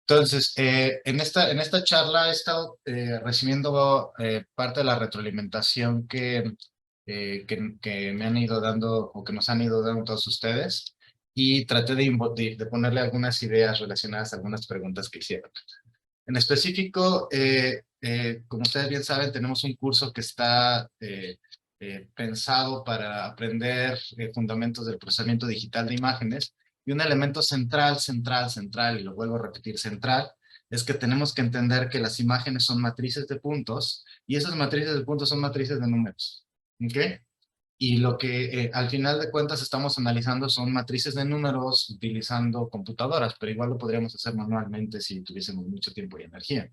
Entonces, en esta charla he estado recibiendo parte de la retroalimentación que me han ido dando o que nos han ido dando todos ustedes y traté de ponerle algunas ideas relacionadas a algunas preguntas que hicieron. En específico, como ustedes bien saben, tenemos un curso que está pensado para aprender fundamentos del procesamiento digital de imágenes. Y un elemento central, y lo vuelvo a repetir, central, es que tenemos que entender que las imágenes son matrices de puntos y esas matrices de puntos son matrices de números. ¿Ok? Y lo que al final de cuentas estamos analizando son matrices de números utilizando computadoras, pero igual lo podríamos hacer manualmente si tuviésemos mucho tiempo y energía.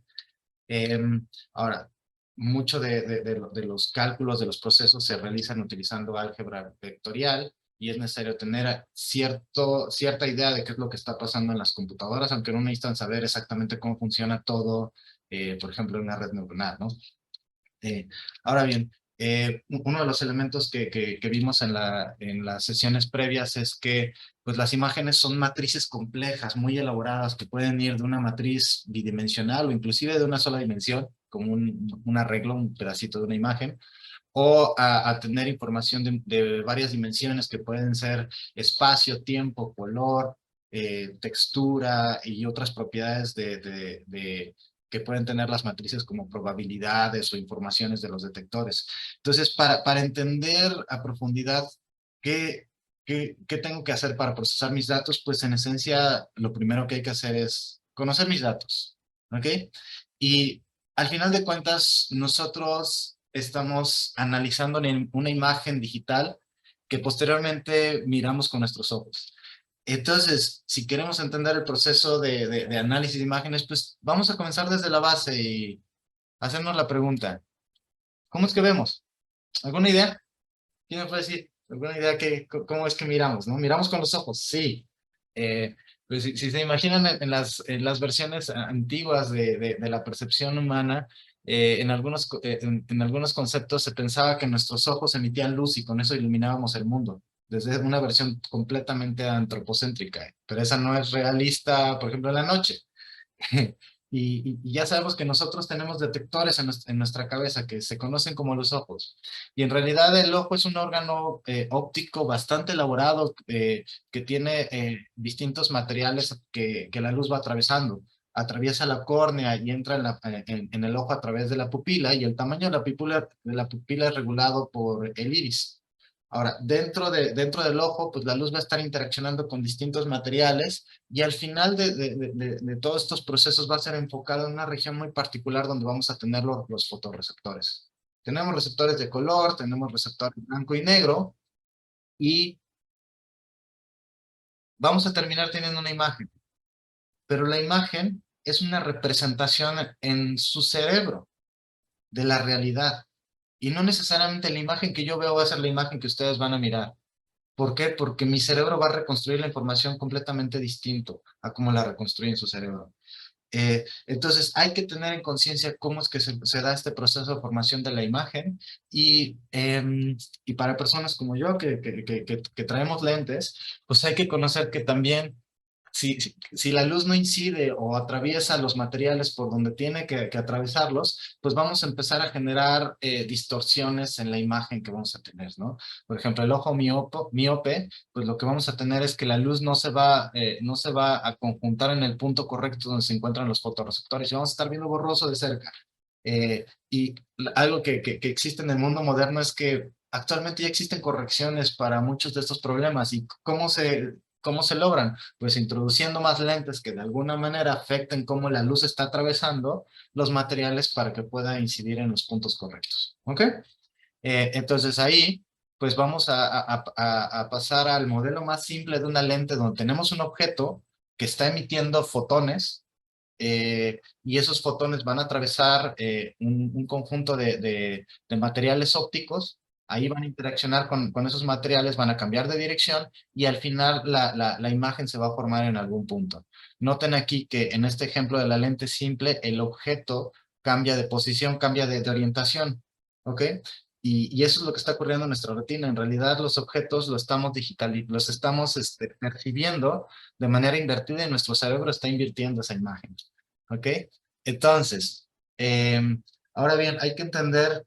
Ahora, mucho de los cálculos de los procesos se realizan utilizando álgebra vectorial y es necesario tener cierta idea de qué es lo que está pasando en las computadoras, aunque no necesitan saber exactamente cómo funciona todo, por ejemplo, en una red neuronal, ¿no? Eh, Ahora bien, uno de los elementos que vimos en las sesiones previas es que pues, las imágenes son matrices complejas, muy elaboradas, que pueden ir de una matriz bidimensional o inclusive de una sola dimensión, como un arreglo, un pedacito de una imagen, o a tener información de varias dimensiones que pueden ser espacio, tiempo, color, textura y otras propiedades que pueden tener las matrices como probabilidades o informaciones de los detectores. Entonces, para entender a profundidad qué, qué tengo que hacer para procesar mis datos, pues en esencia lo primero que hay que hacer es conocer mis datos, ¿ok? Y al final de cuentas, nosotros estamos analizando una imagen digital que posteriormente miramos con nuestros ojos. Entonces, si queremos entender el proceso de análisis de imágenes, pues vamos a comenzar desde la base y hacernos la pregunta, ¿cómo es que vemos? ¿Alguna idea? ¿Quién me puede decir? ¿Alguna idea cómo es que miramos? ¿No? ¿Miramos con los ojos? Sí. Pues si se imaginan en las versiones antiguas de la percepción humana, en algunos conceptos se pensaba que nuestros ojos emitían luz y con eso iluminábamos el mundo, desde una versión completamente antropocéntrica. Pero esa no es realista, por ejemplo, en la noche. Y ya sabemos que nosotros tenemos detectores en nuestra cabeza que se conocen como los ojos. Y en realidad el ojo es un órgano óptico bastante elaborado que tiene distintos materiales que la luz va atravesando. Atraviesa la córnea y entra en el ojo a través de la pupila y el tamaño de la pupila es regulado por el iris. Ahora, dentro del ojo, pues la luz va a estar interaccionando con distintos materiales y al final de todos estos procesos va a ser enfocado en una región muy particular donde vamos a tener los fotorreceptores. Tenemos receptores de color, tenemos receptores blanco y negro y vamos a terminar teniendo una imagen. Pero la imagen es una representación en su cerebro de la realidad. Y no necesariamente la imagen que yo veo va a ser la imagen que ustedes van a mirar. ¿Por qué? Porque mi cerebro va a reconstruir la información completamente distinto a cómo la reconstruye en su cerebro. Entonces, hay que tener en conciencia cómo es que se da este proceso de formación de la imagen y para personas como yo que traemos lentes, pues hay que conocer que también si la luz no incide o atraviesa los materiales por donde tiene que atravesarlos, pues vamos a empezar a generar distorsiones en la imagen que vamos a tener, ¿no? Por ejemplo, el ojo miope, pues lo que vamos a tener es que la luz no se va a conjuntar en el punto correcto donde se encuentran los fotorreceptores y vamos a estar viendo borroso de cerca. Y algo que existe en el mundo moderno es que actualmente ya existen correcciones para muchos de estos problemas. ¿Y cómo se logran? Pues introduciendo más lentes que de alguna manera afecten cómo la luz está atravesando los materiales para que pueda incidir en los puntos correctos. ¿Ok? Entonces ahí, pues vamos a pasar al modelo más simple de una lente donde tenemos un objeto que está emitiendo fotones y esos fotones van a atravesar un conjunto de materiales ópticos, ahí van a interaccionar con esos materiales, van a cambiar de dirección y al final la imagen se va a formar en algún punto. Noten aquí que en este ejemplo de la lente simple, el objeto cambia de posición, cambia de orientación, ¿ok? Y eso es lo que está ocurriendo en nuestra retina. En realidad los objetos los estamos percibiendo de manera invertida y nuestro cerebro está invirtiendo esa imagen. ¿Ok? Entonces, ahora bien, hay que entender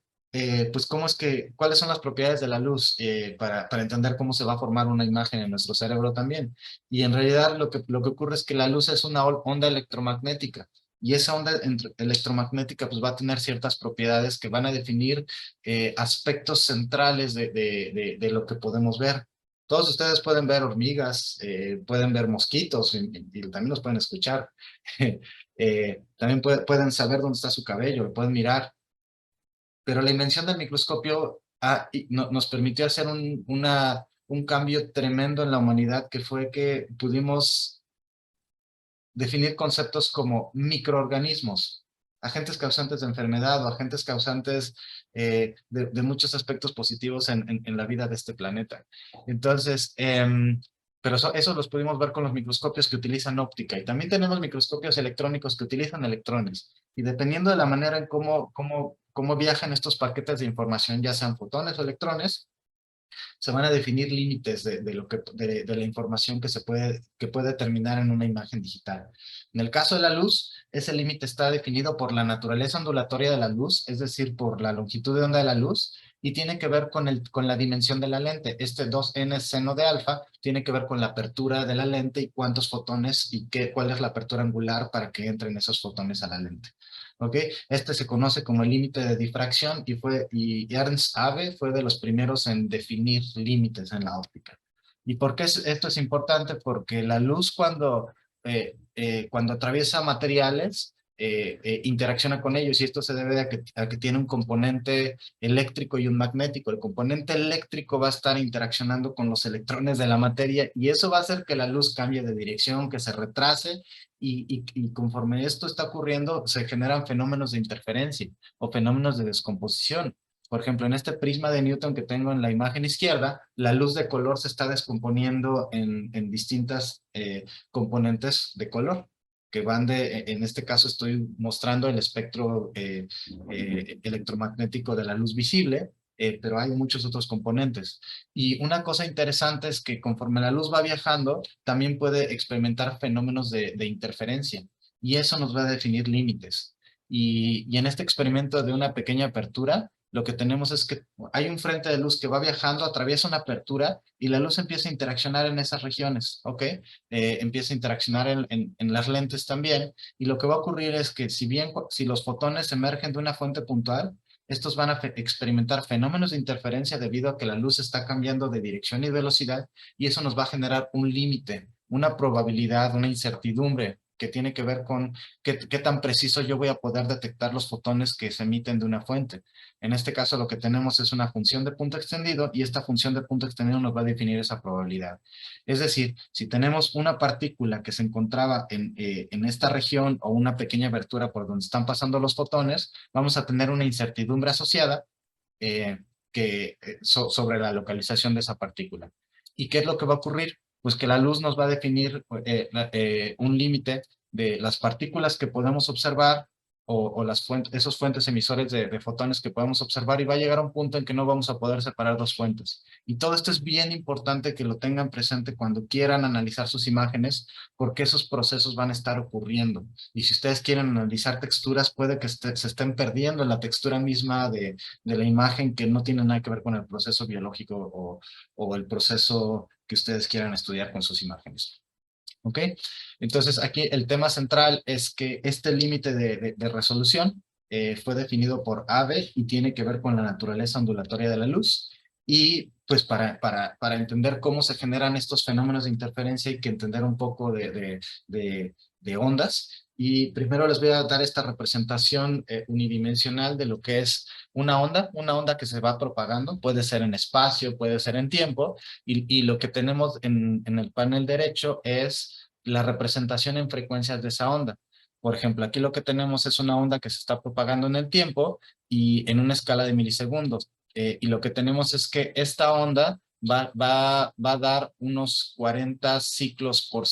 pues cuáles son las propiedades de la luz para entender cómo se va a formar una imagen en nuestro cerebro también. Y en realidad lo que ocurre es que la luz es una onda electromagnética. Y esa onda electromagnética pues va a tener ciertas propiedades que van a definir aspectos centrales de lo que podemos ver. Todos ustedes pueden ver hormigas, pueden ver mosquitos y también los pueden escuchar. También pueden saber dónde está su cabello, lo pueden mirar. Pero la invención del microscopio nos permitió hacer un cambio tremendo en la humanidad, que fue que pudimos definir conceptos como microorganismos, agentes causantes de enfermedad o agentes causantes de muchos aspectos positivos en la vida de este planeta. Entonces, pero eso los pudimos ver con los microscopios que utilizan óptica, y también tenemos microscopios electrónicos que utilizan electrones, y dependiendo de la manera en cómo viajan estos paquetes de información, ya sean fotones o electrones, se van a definir límites de la información que puede terminar en una imagen digital. En el caso de la luz, ese límite está definido por la naturaleza ondulatoria de la luz, es decir, por la longitud de onda de la luz, y tiene que ver con la dimensión de la lente. Este 2n seno de alfa tiene que ver con la apertura de la lente y cuántos fotones y cuál es la apertura angular para que entren esos fotones a la lente. ¿Ok? Este se conoce como el límite de difracción y Ernst Abbe fue de los primeros en definir límites en la óptica. ¿Y por qué esto es importante? Porque la luz cuando atraviesa materiales interacciona con ellos, y esto se debe a que tiene un componente eléctrico y un magnético. El componente eléctrico va a estar interaccionando con los electrones de la materia, y eso va a hacer que la luz cambie de dirección, que se retrase, y conforme esto está ocurriendo, se generan fenómenos de interferencia o fenómenos de descomposición. Por ejemplo, en este prisma de Newton que tengo en la imagen izquierda, la luz de color se está descomponiendo en distintas componentes de color, que van en este caso estoy mostrando el espectro electromagnético de la luz visible, pero hay muchos otros componentes. Y una cosa interesante es que conforme la luz va viajando, también puede experimentar fenómenos de interferencia, y eso nos va a definir límites. Y en este experimento de una pequeña apertura, lo que tenemos es que hay un frente de luz que va viajando, atraviesa una apertura y la luz empieza a interaccionar en esas regiones, ¿ok? Empieza a interaccionar en las lentes también, y lo que va a ocurrir es que si los fotones emergen de una fuente puntual, estos van a experimentar fenómenos de interferencia debido a que la luz está cambiando de dirección y velocidad, y eso nos va a generar un límite, una probabilidad, una incertidumbre que tiene que ver con qué tan preciso yo voy a poder detectar los fotones que se emiten de una fuente. En este caso lo que tenemos es una función de punto extendido, y esta función de punto extendido nos va a definir esa probabilidad. Es decir, si tenemos una partícula que se encontraba en esta región, o una pequeña abertura por donde están pasando los fotones, vamos a tener una incertidumbre asociada eh, sobre la localización de esa partícula. ¿Y qué es lo que va a ocurrir? Pues que la luz nos va a definir un límite de las partículas que podemos observar, o esos fuentes emisores de fotones que podemos observar, y va a llegar a un punto en que no vamos a poder separar dos fuentes. Y todo esto es bien importante que lo tengan presente cuando quieran analizar sus imágenes, porque esos procesos van a estar ocurriendo. Y si ustedes quieren analizar texturas, puede que se estén perdiendo en la textura misma de la imagen, que no tiene nada que ver con el proceso biológico o el proceso que ustedes quieran estudiar con sus imágenes. ¿Ok? Entonces aquí el tema central es que este límite de resolución fue definido por Abbe y tiene que ver con la naturaleza ondulatoria de la luz. Y pues para entender cómo se generan estos fenómenos de interferencia, hay que entender un poco de ondas. Y primero les voy a dar esta representación unidimensional de lo que es una onda que se va propagando, puede ser en espacio, puede ser en tiempo, y lo que tenemos en el panel derecho es la representación en frecuencias de esa onda. Por ejemplo, aquí lo que tenemos es una onda que se está propagando en el tiempo y en una escala de milisegundos. Y lo que tenemos es que esta onda va a dar unos 40 ciclos por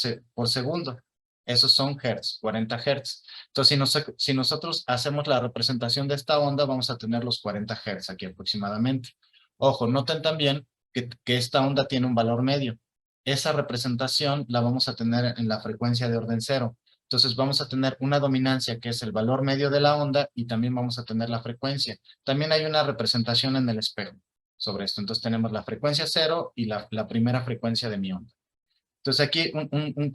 segundo. Esos son hertz, 40 hertz. Entonces, si nosotros hacemos la representación de esta onda, vamos a tener los 40 hertz aquí aproximadamente. Ojo, noten también que esta onda tiene un valor medio. Esa representación la vamos a tener en la frecuencia de orden cero. Entonces vamos a tener una dominancia que es el valor medio de la onda y también vamos a tener la frecuencia. También hay una representación en el espejo sobre esto. Entonces tenemos la frecuencia cero y la primera frecuencia de mi onda. Entonces aquí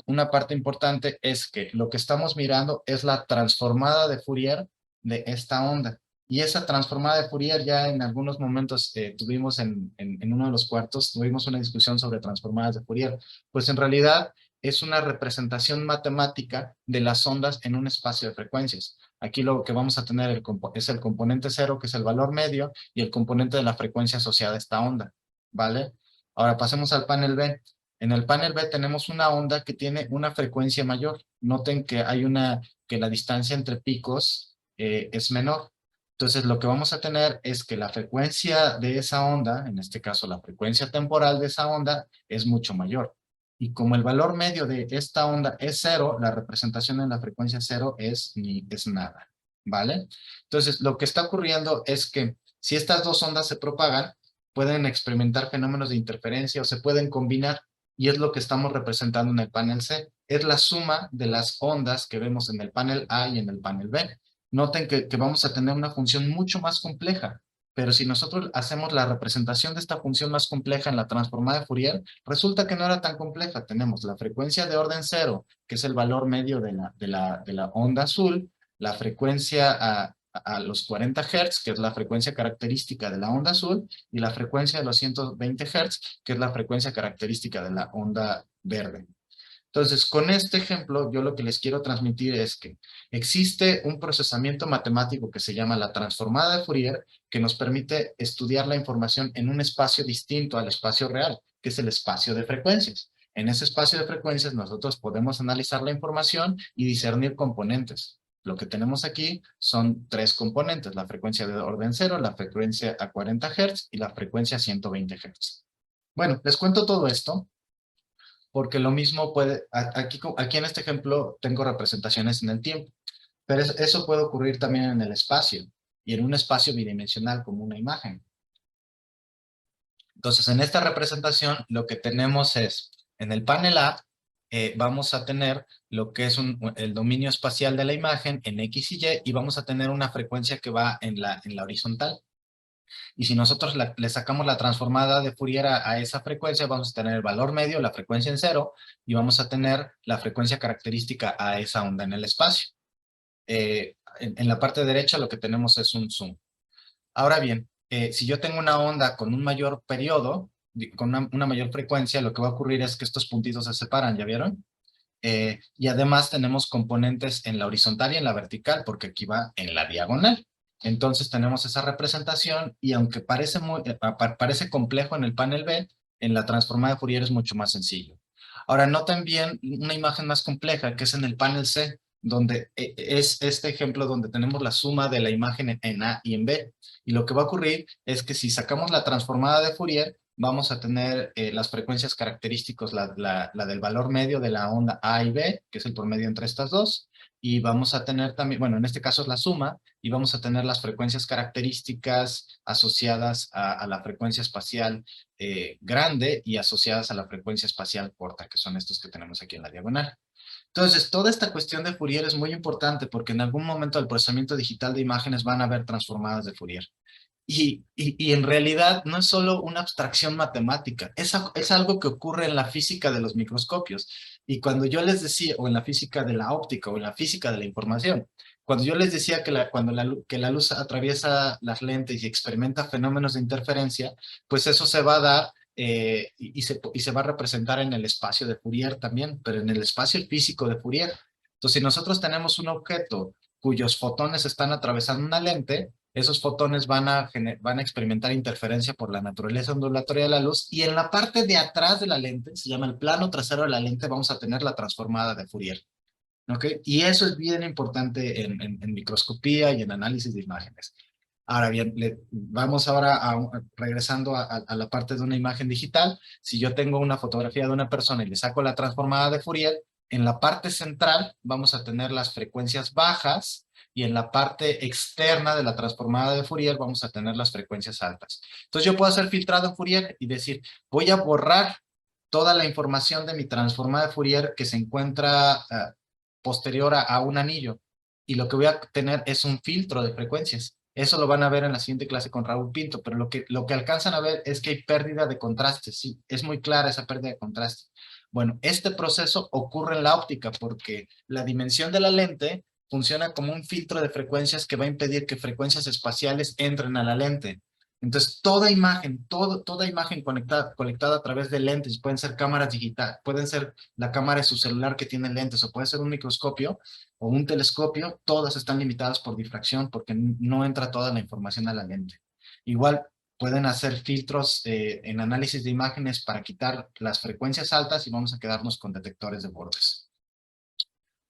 una parte importante es que lo que estamos mirando es la transformada de Fourier de esta onda. Y esa transformada de Fourier ya en algunos momentos tuvimos en uno de los cuartos, tuvimos una discusión sobre transformadas de Fourier. Pues en realidad es una representación matemática de las ondas en un espacio de frecuencias. Aquí lo que vamos a tener es el componente cero, que es el valor medio, y el componente de la frecuencia asociada a esta onda, ¿vale? Ahora pasemos al panel B. En el panel B tenemos una onda que tiene una frecuencia mayor. Noten que que la distancia entre picos es menor. Entonces lo que vamos a tener es que la frecuencia de esa onda, en este caso la frecuencia temporal de esa onda, es mucho mayor. Y como el valor medio de esta onda es cero, la representación en la frecuencia cero es nada, ¿vale? Entonces lo que está ocurriendo es que si estas dos ondas se propagan, pueden experimentar fenómenos de interferencia o se pueden combinar y es lo que estamos representando en el panel C. Es la suma de las ondas que vemos en el panel A y en el panel B. Noten que vamos a tener una función mucho más compleja, pero si nosotros hacemos la representación de esta función más compleja en la transformada de Fourier, resulta que no era tan compleja. Tenemos la frecuencia de orden cero, que es el valor medio de la onda azul, la frecuencia a los 40 Hz, que es la frecuencia característica de la onda azul, y la frecuencia de los 120 Hz, que es la frecuencia característica de la onda verde. Entonces, con este ejemplo, yo lo que les quiero transmitir es que existe un procesamiento matemático que se llama la transformada de Fourier, que nos permite estudiar la información en un espacio distinto al espacio real, que es el espacio de frecuencias. En ese espacio de frecuencias nosotros podemos analizar la información y discernir componentes. Lo que tenemos aquí son tres componentes, la frecuencia de orden cero, la frecuencia a 40 Hz y la frecuencia a 120 Hz. Bueno, les cuento todo esto porque lo mismo puede, aquí en este ejemplo tengo representaciones en el tiempo, pero eso puede ocurrir también en el espacio y en un espacio bidimensional como una imagen. Entonces, en esta representación lo que tenemos es, en el panel A, vamos a tener lo que es el dominio espacial de la imagen en X y Y, y vamos a tener una frecuencia que va en la horizontal. Y si nosotros le sacamos la transformada de Fourier a esa frecuencia, vamos a tener el valor medio, la frecuencia en cero, y vamos a tener la frecuencia característica a esa onda en el espacio. En la parte derecha lo que tenemos es un zoom. Ahora bien, si yo tengo una onda con un mayor periodo, con una mayor frecuencia, lo que va a ocurrir es que estos puntitos se separan, ¿ya vieron? Y además tenemos componentes en la horizontal y en la vertical, porque aquí va en la diagonal. Entonces tenemos esa representación y aunque parece complejo en el panel B, en la transformada de Fourier es mucho más sencillo. Ahora noten bien una imagen más compleja que es en el panel C, donde es este ejemplo donde tenemos la suma de la imagen en A y en B. Y lo que va a ocurrir es que si sacamos la transformada de Fourier, vamos a tener las frecuencias características, la del valor medio de la onda A y B, que es el promedio entre estas dos, y vamos a tener también, bueno, en este caso es la suma, y vamos a tener las frecuencias características asociadas a la frecuencia espacial grande y asociadas a la frecuencia espacial corta, que son estos que tenemos aquí en la diagonal. Entonces, toda esta cuestión de Fourier es muy importante porque en algún momento del procesamiento digital de imágenes van a haber transformadas de Fourier. Y en realidad no es solo una abstracción matemática, es algo que ocurre en la física de los microscopios. Y cuando yo les decía, o en la física de la óptica, o en la física de la información, cuando yo les decía que la luz atraviesa las lentes y experimenta fenómenos de interferencia, pues eso se va a dar y se va a representar en el espacio de Fourier también, pero en el espacio físico de Fourier. Entonces, si nosotros tenemos un objeto cuyos fotones están atravesando una lente, esos fotones van a experimentar interferencia por la naturaleza ondulatoria de la luz y en la parte de atrás de la lente, se llama el plano trasero de la lente, vamos a tener la transformada de Fourier. ¿Ok? Y eso es bien importante en microscopía y en análisis de imágenes. Ahora bien, vamos ahora regresando a la parte de una imagen digital. Si yo tengo una fotografía de una persona y le saco la transformada de Fourier, En la parte central vamos a tener las frecuencias bajas y en la parte externa de la transformada de Fourier vamos a tener las frecuencias altas. Entonces yo puedo hacer filtrado en Fourier y decir, voy a borrar toda la información de mi transformada de Fourier que se encuentra posterior a un anillo. Y lo que voy a tener es un filtro de frecuencias. Eso lo van a ver en la siguiente clase con Raúl Pinto, pero lo que alcanzan a ver es que hay pérdida de contraste. Sí, es muy clara esa pérdida de contraste. Bueno, este proceso ocurre en la óptica porque la dimensión de la lente funciona como un filtro de frecuencias que va a impedir que frecuencias espaciales entren a la lente. Entonces, toda imagen conectada a través de lentes, pueden ser cámaras digitales, pueden ser la cámara de su celular que tiene lentes, o puede ser un microscopio o un telescopio, todas están limitadas por difracción porque no entra toda la información a la lente. Igual, pueden hacer filtros en análisis de imágenes para quitar las frecuencias altas y vamos a quedarnos con detectores de bordes.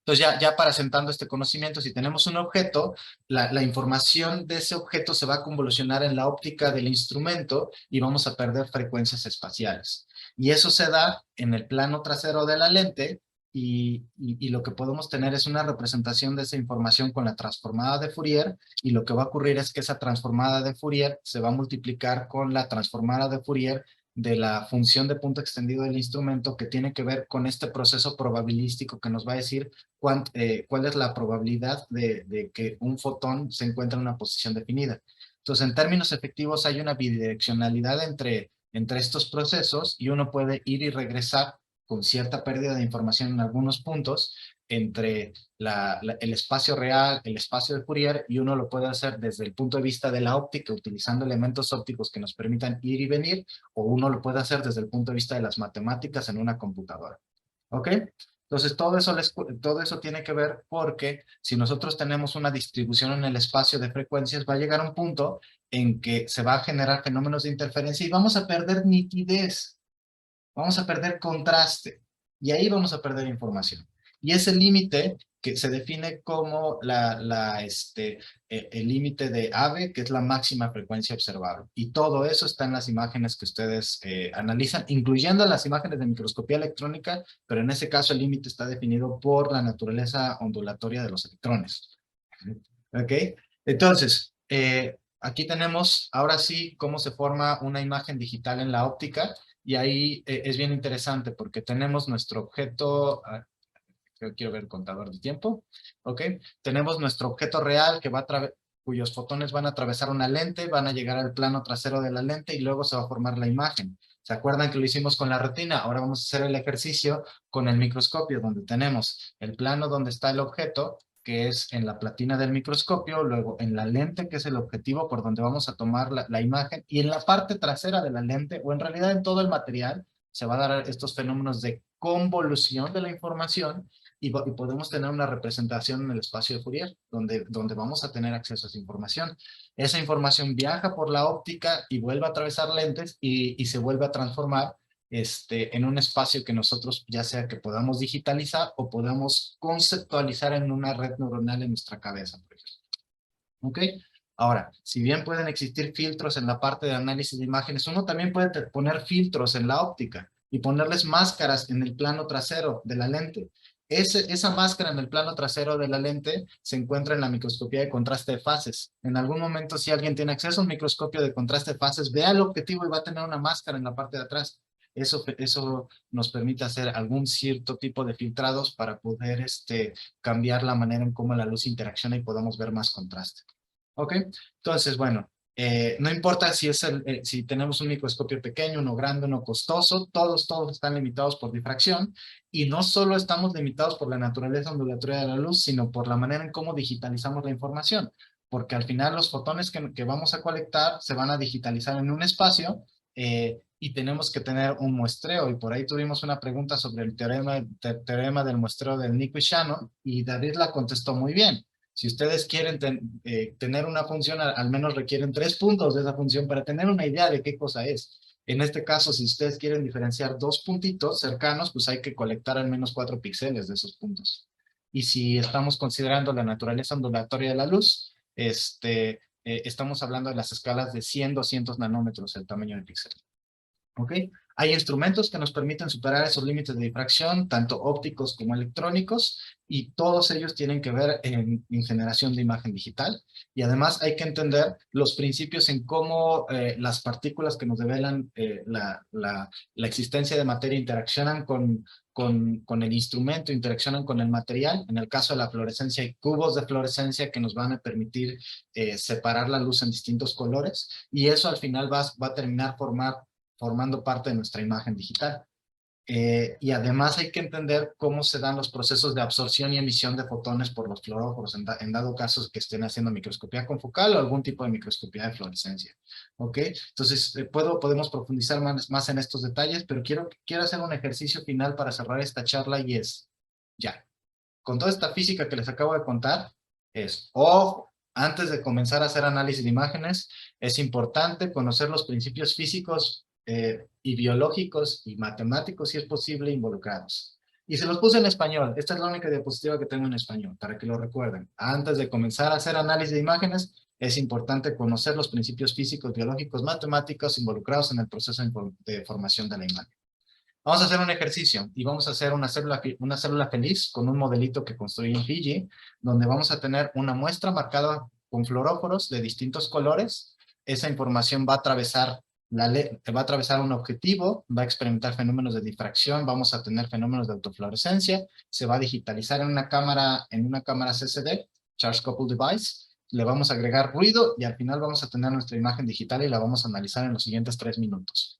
Entonces ya para sentando este conocimiento, si tenemos un objeto, la información de ese objeto se va a convolucionar en la óptica del instrumento y vamos a perder frecuencias espaciales. Y eso se da en el plano trasero de la lente y lo que podemos tener es una representación de esa información con la transformada de Fourier y lo que va a ocurrir es que esa transformada de Fourier se va a multiplicar con la transformada de Fourier de la función de punto extendido del instrumento que tiene que ver con este proceso probabilístico que nos va a decir cuál es la probabilidad de que un fotón se encuentre en una posición definida. Entonces, en términos efectivos, hay una bidireccionalidad entre estos procesos y uno puede ir y regresar con cierta pérdida de información en algunos puntos entre el espacio real, el espacio de Fourier, y uno lo puede hacer desde el punto de vista de la óptica, utilizando elementos ópticos que nos permitan ir y venir, o uno lo puede hacer desde el punto de vista de las matemáticas en una computadora. ¿Ok? Entonces, todo eso tiene que ver porque si nosotros tenemos una distribución en el espacio de frecuencias, va a llegar un punto en que se va a generar fenómenos de interferencia y vamos a perder nitidez, vamos a perder contraste y ahí vamos a perder información. Y ese límite que se define como el límite de AVE, que es la máxima frecuencia observable. Y todo eso está en las imágenes que ustedes analizan, incluyendo las imágenes de microscopía electrónica, pero en ese caso el límite está definido por la naturaleza ondulatoria de los electrones. ¿Ok? Entonces, aquí tenemos ahora sí cómo se forma una imagen digital en la óptica. Y ahí es bien interesante porque tenemos nuestro objeto, yo quiero ver el contador de tiempo, ¿ok? Tenemos nuestro objeto real que cuyos fotones van a atravesar una lente, van a llegar al plano trasero de la lente y luego se va a formar la imagen. ¿Se acuerdan que lo hicimos con la retina? Ahora vamos a hacer el ejercicio con el microscopio, donde tenemos el plano donde está el objeto, que es en la platina del microscopio, luego en la lente, que es el objetivo por donde vamos a tomar la imagen, y en la parte trasera de la lente, o en realidad en todo el material, se va a dar estos fenómenos de convolución de la información y podemos tener una representación en el espacio de Fourier, donde vamos a tener acceso a esa información. Esa información viaja por la óptica y vuelve a atravesar lentes y se vuelve a transformar en un espacio que nosotros ya sea que podamos digitalizar o podamos conceptualizar en una red neuronal en nuestra cabeza, por ejemplo. ¿Ok? Ahora, si bien pueden existir filtros en la parte de análisis de imágenes, uno también puede poner filtros en la óptica y ponerles máscaras en el plano trasero de la lente. Esa máscara en el plano trasero de la lente se encuentra en la microscopía de contraste de fases. En algún momento, si alguien tiene acceso a un microscopio de contraste de fases, vea el objetivo y va a tener una máscara en la parte de atrás. Eso nos permite hacer algún cierto tipo de filtrados para poder cambiar la manera en cómo la luz interacciona y podamos ver más contraste. ¿Ok? Entonces, bueno, no importa si tenemos un microscopio pequeño, uno grande, uno costoso, todos están limitados por difracción y no solo estamos limitados por la naturaleza ondulatoria de la luz, sino por la manera en cómo digitalizamos la información, porque al final los fotones que vamos a colectar se van a digitalizar en un espacio y tenemos que tener un muestreo y por ahí tuvimos una pregunta sobre el teorema del muestreo del Nico y Shannon y David la contestó muy bien. Si ustedes quieren tener una función, al menos requieren 3 puntos de esa función para tener una idea de qué cosa es. En este caso, si ustedes quieren diferenciar 2 puntitos cercanos, pues hay que colectar al menos 4 píxeles de esos puntos. Y si estamos considerando la naturaleza ondulatoria de la luz, estamos hablando de las escalas de 100, 200 nanómetros, el tamaño del píxel. ¿Ok? Hay instrumentos que nos permiten superar esos límites de difracción, tanto ópticos como electrónicos, y todos ellos tienen que ver en generación de imagen digital. Y además hay que entender los principios en cómo las partículas que nos develan la existencia de materia interaccionan con el instrumento, interaccionan con el material. En el caso de la fluorescencia, hay cubos de fluorescencia que nos van a permitir separar la luz en distintos colores, y eso al final va a terminar formando parte de nuestra imagen digital. Y además hay que entender cómo se dan los procesos de absorción y emisión de fotones por los fluoróforos, en dado caso que estén haciendo microscopía confocal o algún tipo de microscopía de fluorescencia. ¿Ok? Entonces, podemos profundizar más en estos detalles, pero quiero hacer un ejercicio final para cerrar esta charla, y es, ya, con toda esta física que les acabo de contar, ojo, antes de comenzar a hacer análisis de imágenes, es importante conocer los principios físicos y biológicos y matemáticos, si es posible, involucrados. Y se los puse en español. Esta es la única diapositiva que tengo en español, para que lo recuerden. Antes de comenzar a hacer análisis de imágenes, es importante conocer los principios físicos, biológicos, matemáticos involucrados en el proceso de formación de la imagen. Vamos a hacer un ejercicio y vamos a hacer una célula feliz con un modelito que construí en Fiji, donde vamos a tener una muestra marcada con fluoróforos de distintos colores. Esa información va a atravesar un objetivo, va a experimentar fenómenos de difracción, vamos a tener fenómenos de autofluorescencia, se va a digitalizar en una cámara CCD, Charge Coupled Device, le vamos a agregar ruido y al final vamos a tener nuestra imagen digital y la vamos a analizar en los siguientes 3 minutos.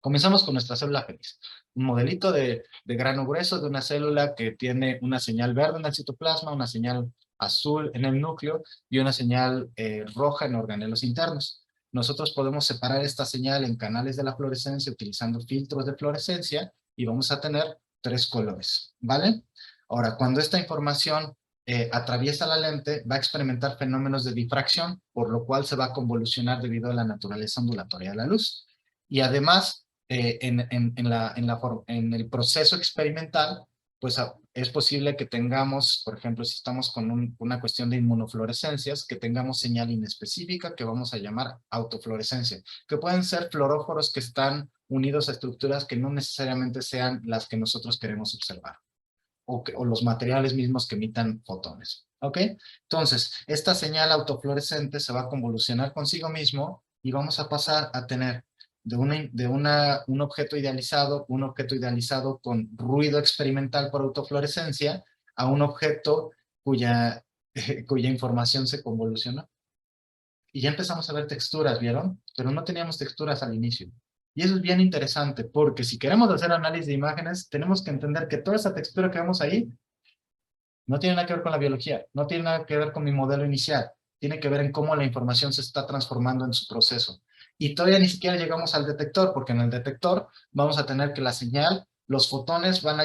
Comenzamos con nuestra célula feliz. Un modelito de grano grueso de una célula que tiene una señal verde en el citoplasma, una señal azul en el núcleo y una señal roja en organelos internos. Nosotros podemos separar esta señal en canales de la fluorescencia utilizando filtros de fluorescencia y vamos a tener 3 colores, ¿vale? Ahora, cuando esta información atraviesa la lente, va a experimentar fenómenos de difracción, por lo cual se va a convolucionar debido a la naturaleza ondulatoria de la luz. Y además, en el proceso experimental, pues es posible que tengamos, por ejemplo, si estamos con una cuestión de inmunofluorescencias, que tengamos señal inespecífica que vamos a llamar autofluorescencia, que pueden ser fluoróforos que están unidos a estructuras que no necesariamente sean las que nosotros queremos observar, o los materiales mismos que emitan fotones. ¿Ok? Entonces, esta señal autofluorescente se va a convolucionar consigo mismo y vamos a pasar a tener un objeto idealizado con ruido experimental por autofluorescencia, a un objeto cuya información se convolucionó. Y ya empezamos a ver texturas, ¿vieron? Pero no teníamos texturas al inicio. Y eso es bien interesante, porque si queremos hacer análisis de imágenes, tenemos que entender que toda esa textura que vemos ahí no tiene nada que ver con la biología, no tiene nada que ver con mi modelo inicial, tiene que ver en cómo la información se está transformando en su proceso. Y todavía ni siquiera llegamos al detector, porque en el detector vamos a tener que la señal, los fotones van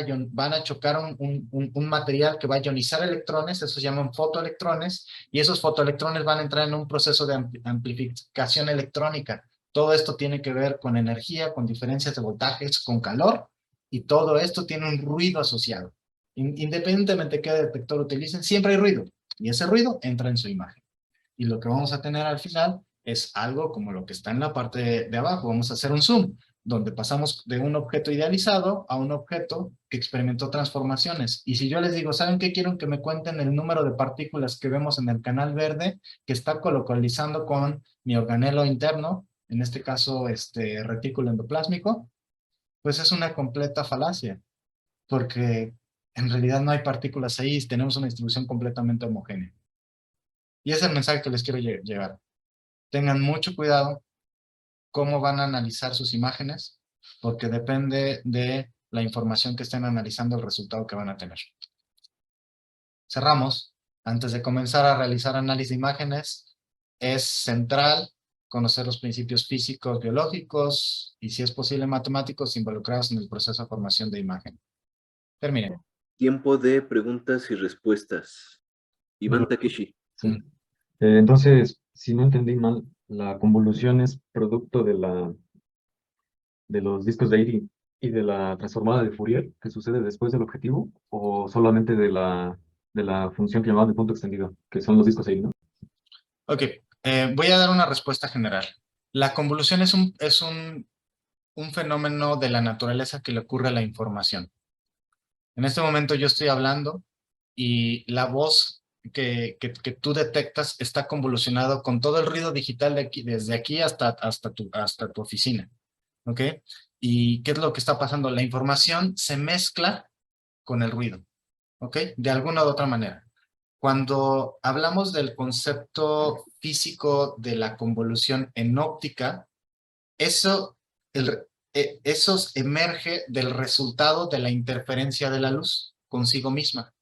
a chocar un material que va a ionizar electrones, eso se llaman fotoelectrones, y esos fotoelectrones van a entrar en un proceso de amplificación electrónica. Todo esto tiene que ver con energía, con diferencias de voltajes, con calor, y todo esto tiene un ruido asociado. Independientemente de qué detector utilicen, siempre hay ruido, y ese ruido entra en su imagen. Y lo que vamos a tener al final es algo como lo que está en la parte de abajo. Vamos a hacer un zoom, donde pasamos de un objeto idealizado a un objeto que experimentó transformaciones. Y si yo les digo, ¿saben qué? Quiero que me cuenten el número de partículas que vemos en el canal verde que está colocalizando con mi organelo interno, en este caso, retículo endoplásmico, pues es una completa falacia, porque en realidad no hay partículas ahí, tenemos una distribución completamente homogénea. Y ese es el mensaje que les quiero llevar. Tengan mucho cuidado cómo van a analizar sus imágenes, porque depende de la información que estén analizando, el resultado que van a tener. Cerramos. Antes de comenzar a realizar análisis de imágenes, es central conocer los principios físicos, biológicos y, si es posible, matemáticos involucrados en el proceso de formación de imagen. Termine. Tiempo de preguntas y respuestas. Iván Takeshi. Sí. Entonces, si no entendí mal, la convolución es producto de los discos de Iri y de la transformada de Fourier que sucede después del objetivo, o solamente de la función que llamamos de punto extendido, que son los discos de Iri, ¿no? Ok, voy a dar una respuesta general. La convolución es un un fenómeno de la naturaleza que le ocurre a la información. En este momento yo estoy hablando y la voz que tú detectas está convolucionado con todo el ruido digital de aquí, desde aquí hasta tu oficina. ¿Ok? ¿Y qué es lo que está pasando? La información se mezcla con el ruido. ¿Ok? De alguna u otra manera. Cuando hablamos del concepto físico de la convolución en óptica, eso, eso emerge del resultado de la interferencia de la luz consigo misma.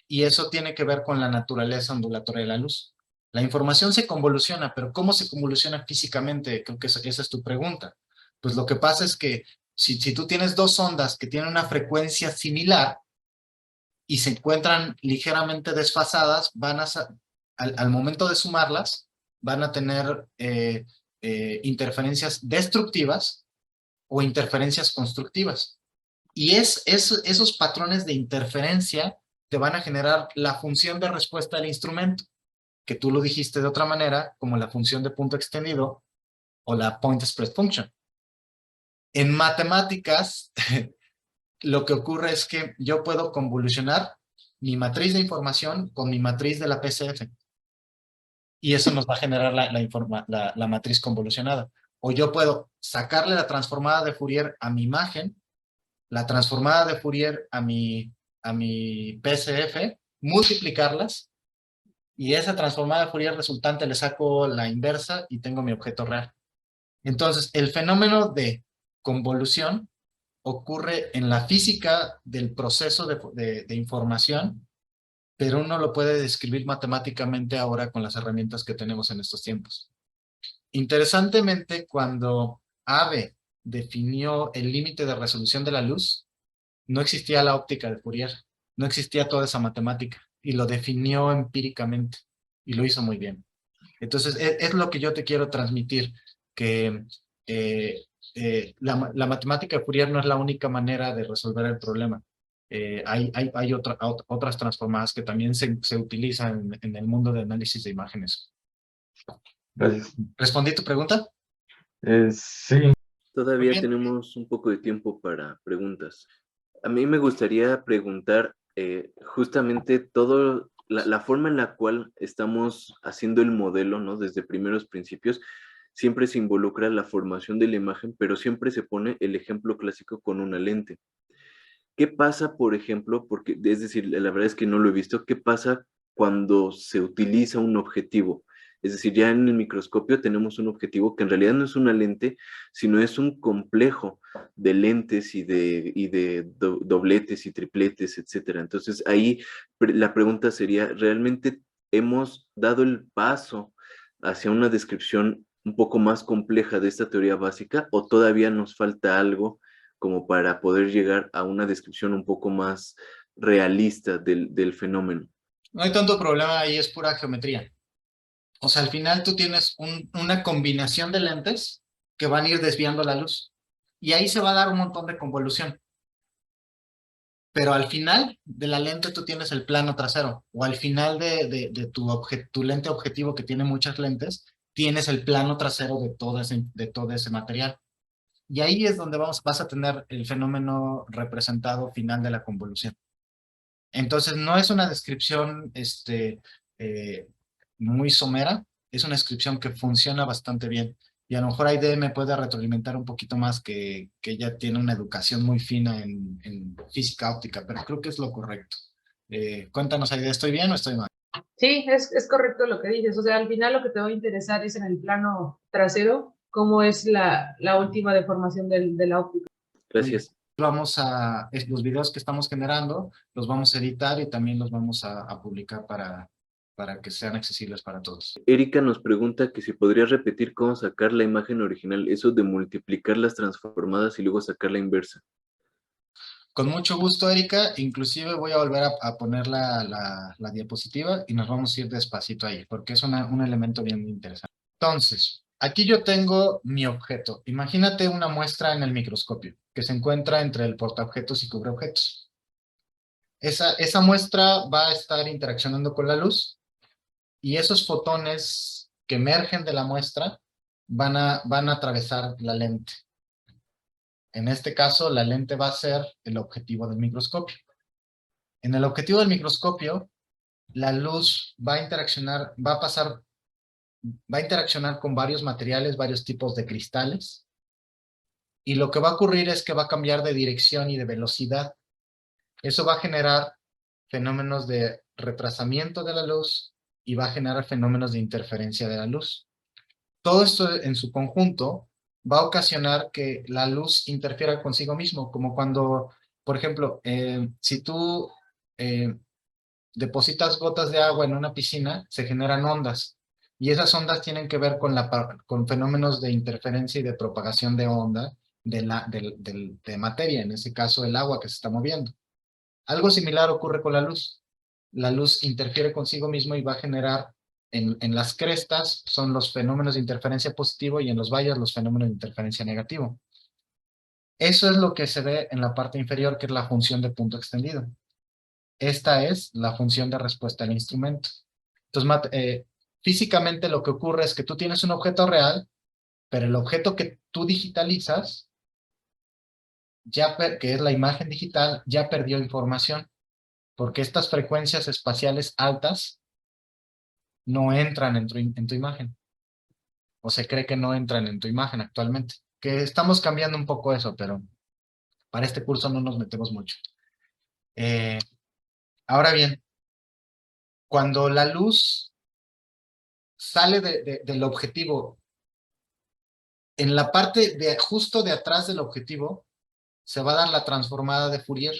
Y eso tiene que ver con la naturaleza ondulatoria de la luz. La información se convoluciona, pero ¿cómo se convoluciona físicamente? Creo que esa es tu pregunta. Pues lo que pasa es que si tú tienes dos ondas que tienen una frecuencia similar y se encuentran ligeramente desfasadas, al momento de sumarlas, van a tener interferencias destructivas o interferencias constructivas. Y esos patrones de interferencia te van a generar la función de respuesta del instrumento, que tú lo dijiste de otra manera, como la función de punto extendido o la point spread function. En matemáticas, lo que ocurre es que yo puedo convolucionar mi matriz de información con mi matriz de la PCF. Y eso nos va a generar la matriz convolucionada. O yo puedo sacarle la transformada de Fourier a mi imagen, la transformada de Fourier a mi PCF, multiplicarlas, y esa transformada de Fourier resultante le saco la inversa y tengo mi objeto real. Entonces, el fenómeno de convolución ocurre en la física del proceso de información, pero uno lo puede describir matemáticamente ahora con las herramientas que tenemos en estos tiempos. Interesantemente, cuando Abbe definió el límite de resolución de la luz, no existía la óptica de Fourier, no existía toda esa matemática, y lo definió empíricamente, y lo hizo muy bien. Entonces, es lo que yo te quiero transmitir, que la matemática de Fourier no es la única manera de resolver el problema. Hay otras transformadas que también se utilizan en el mundo de análisis de imágenes. Gracias. ¿Respondí tu pregunta? Sí, Muy Todavía bien. tenemos un poco de tiempo para preguntas. A mí me gustaría preguntar justamente la forma en la cual estamos haciendo el modelo, ¿no? Desde primeros principios, siempre se involucra la formación de la imagen, pero siempre se pone el ejemplo clásico con una lente. ¿Qué pasa, por ejemplo, porque es decir, la verdad es que no lo he visto, qué pasa cuando se utiliza un objetivo? Es decir, ya en el microscopio tenemos un objetivo que en realidad no es una lente, sino es un complejo de lentes y de dobletes y tripletes, etcétera. Entonces ahí la pregunta sería, ¿realmente hemos dado el paso hacia una descripción un poco más compleja de esta teoría básica o todavía nos falta algo como para poder llegar a una descripción un poco más realista del fenómeno? No hay tanto problema ahí, es pura geometría. O sea, al final tú tienes una combinación de lentes que van a ir desviando la luz. Y ahí se va a dar un montón de convolución. Pero al final de la lente tú tienes el plano trasero. O al final de tu lente objetivo, que tiene muchas lentes, tienes el plano trasero de todo ese material. Y ahí es donde vas a tener el fenómeno representado final de la convolución. Entonces, no es una descripción eh, muy somera, es una descripción que funciona bastante bien. Y a lo mejor Aide me puede retroalimentar un poquito más, que ella tiene una educación muy fina en física óptica, pero creo que es lo correcto. Cuéntanos, Aide, ¿estoy bien o estoy mal? Sí, es correcto lo que dices. O sea, al final lo que te va a interesar es en el plano trasero, cómo es la última deformación de la óptica. Gracias. Los videos que estamos generando, los vamos a editar y también los vamos a publicar para que sean accesibles para todos. Erika nos pregunta que si podría repetir cómo sacar la imagen original, eso de multiplicar las transformadas y luego sacar la inversa. Con mucho gusto, Erika. Inclusive voy a volver a poner la diapositiva y nos vamos a ir despacito ahí, porque es un elemento bien interesante. Entonces, aquí yo tengo mi objeto. Imagínate una muestra en el microscopio que se encuentra entre el portaobjetos y cubreobjetos. Esa muestra va a estar interaccionando con la luz y esos fotones que emergen de la muestra van a atravesar la lente. En este caso, la lente va a ser el objetivo del microscopio. En el objetivo del microscopio, la luz va a interaccionar, va a interaccionar con varios materiales, varios tipos de cristales, y lo que va a ocurrir es que va a cambiar de dirección y de velocidad. Eso va a generar fenómenos de retrasamiento de la luz y va a generar fenómenos de interferencia de la luz. Todo esto en su conjunto va a ocasionar que la luz interfiera consigo mismo, como cuando, por ejemplo, si tú eh, depositas gotas de agua en una piscina, se generan ondas. Y esas ondas tienen que ver con fenómenos de interferencia y de propagación de onda de materia, en ese caso el agua que se está moviendo. Algo similar ocurre con la luz. La luz interfiere consigo mismo y va a generar, en las crestas son los fenómenos de interferencia positivo y en los valles los fenómenos de interferencia negativo. Eso es lo que se ve en la parte inferior, que es la función de punto extendido. Esta es la función de respuesta del instrumento. Entonces, físicamente lo que ocurre es que tú tienes un objeto real, pero el objeto que tú digitalizas, que es la imagen digital, ya perdió información, porque estas frecuencias espaciales altas no entran en tu imagen, o se cree que no entran en tu imagen actualmente. Que estamos cambiando un poco eso, pero para este curso no nos metemos mucho. Ahora bien, cuando la luz sale del objetivo, en la parte justo de atrás del objetivo, se va a dar la transformada de Fourier,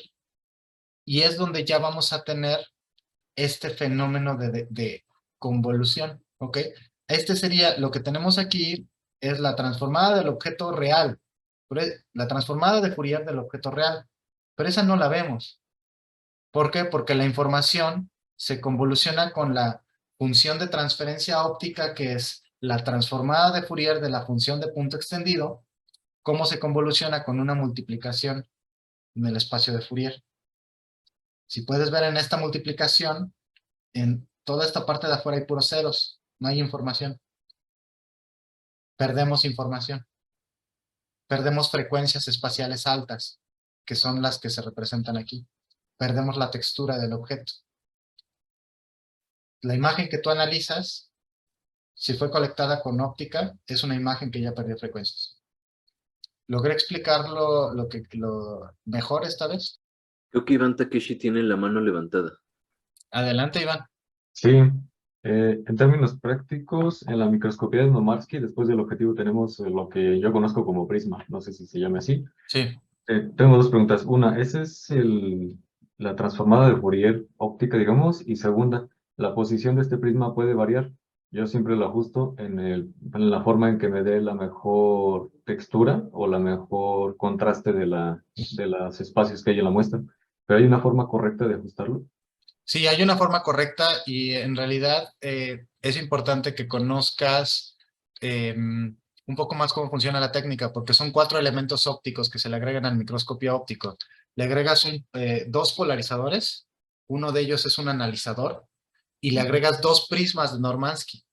y es donde ya vamos a tener este fenómeno de convolución, ¿ok? Este sería, lo que tenemos aquí, es la transformada del objeto real, la transformada de Fourier del objeto real, pero esa no la vemos. ¿Por qué? Porque la información se convoluciona con la función de transferencia óptica, que es la transformada de Fourier de la función de punto extendido, cómo se convoluciona con una multiplicación en el espacio de Fourier. Si puedes ver en esta multiplicación, en toda esta parte de afuera hay puros ceros, no hay información. Perdemos información. Perdemos frecuencias espaciales altas, que son las que se representan aquí. Perdemos la textura del objeto. La imagen que tú analizas, si fue colectada con óptica, es una imagen que ya perdió frecuencias. ¿Logré explicarlo lo mejor esta vez? Creo que Iván Takeshi tiene la mano levantada. Adelante, Iván. Sí, en términos prácticos, en la microscopía de Snomarsky, después del objetivo tenemos lo que yo conozco como prisma, no sé si se llame así. Sí. Tengo dos preguntas. Una, ¿esa es la transformada de Fourier óptica, digamos? Y segunda, ¿la posición de este prisma puede variar? Yo siempre lo ajusto en la forma en que me dé la mejor textura o la mejor contraste de los espacios que hay en la muestra. ¿Pero hay una forma correcta de ajustarlo? Sí, hay una forma correcta, y en realidad es importante que conozcas un poco más cómo funciona la técnica, porque son 4 elementos ópticos que se le agregan al microscopio óptico. Le agregas 2 polarizadores, uno de ellos es un analizador, y le agregas 2 prismas de Normansky.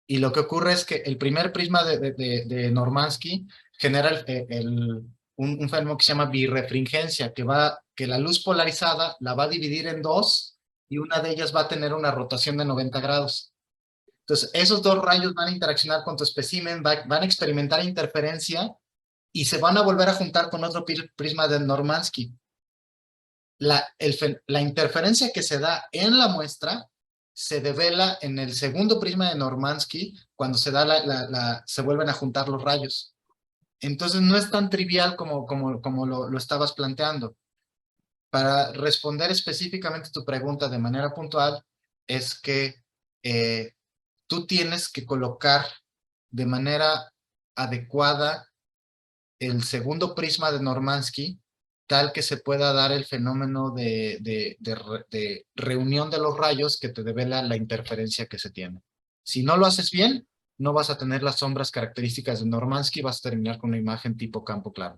Y lo que ocurre es que el primer prisma de Normansky genera un fenómeno que se llama birrefringencia, que la luz polarizada la va a dividir en 2, y una de ellas va a tener una rotación de 90 grados. Entonces, esos 2 rayos van a interaccionar con tu espécimen, van a experimentar interferencia y se van a volver a juntar con otro prisma de Normansky. La interferencia que se da en la muestra se devela en el segundo prisma de Normansky, cuando se vuelven a juntar los rayos. Entonces no es tan trivial como lo estabas planteando. Para responder específicamente tu pregunta de manera puntual, es que tú tienes que colocar de manera adecuada el segundo prisma de Normansky, tal que se pueda dar el fenómeno de reunión de los rayos que te devela la interferencia que se tiene. Si no lo haces bien, no vas a tener las sombras características de Normansky, vas a terminar con una imagen tipo campo claro.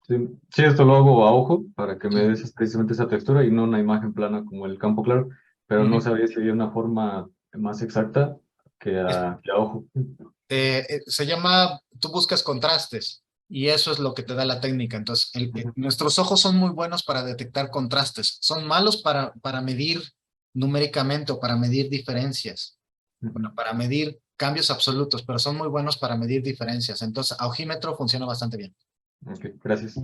Sí, sí, esto lo hago a ojo para que me Sí. des precisamente esa textura y no una imagen plana como el campo claro, pero no Ujú. sabía si había una forma más exacta que a ojo. Se llama, tú buscas contrastes. Y eso es lo que te da la técnica. Entonces, Ujú. nuestros ojos son muy buenos para detectar contrastes. Son malos para medir numéricamente o para medir diferencias, Ujú. para medir cambios absolutos, pero son muy buenos para medir diferencias. Entonces, a ojímetro funciona bastante bien. Ok, gracias.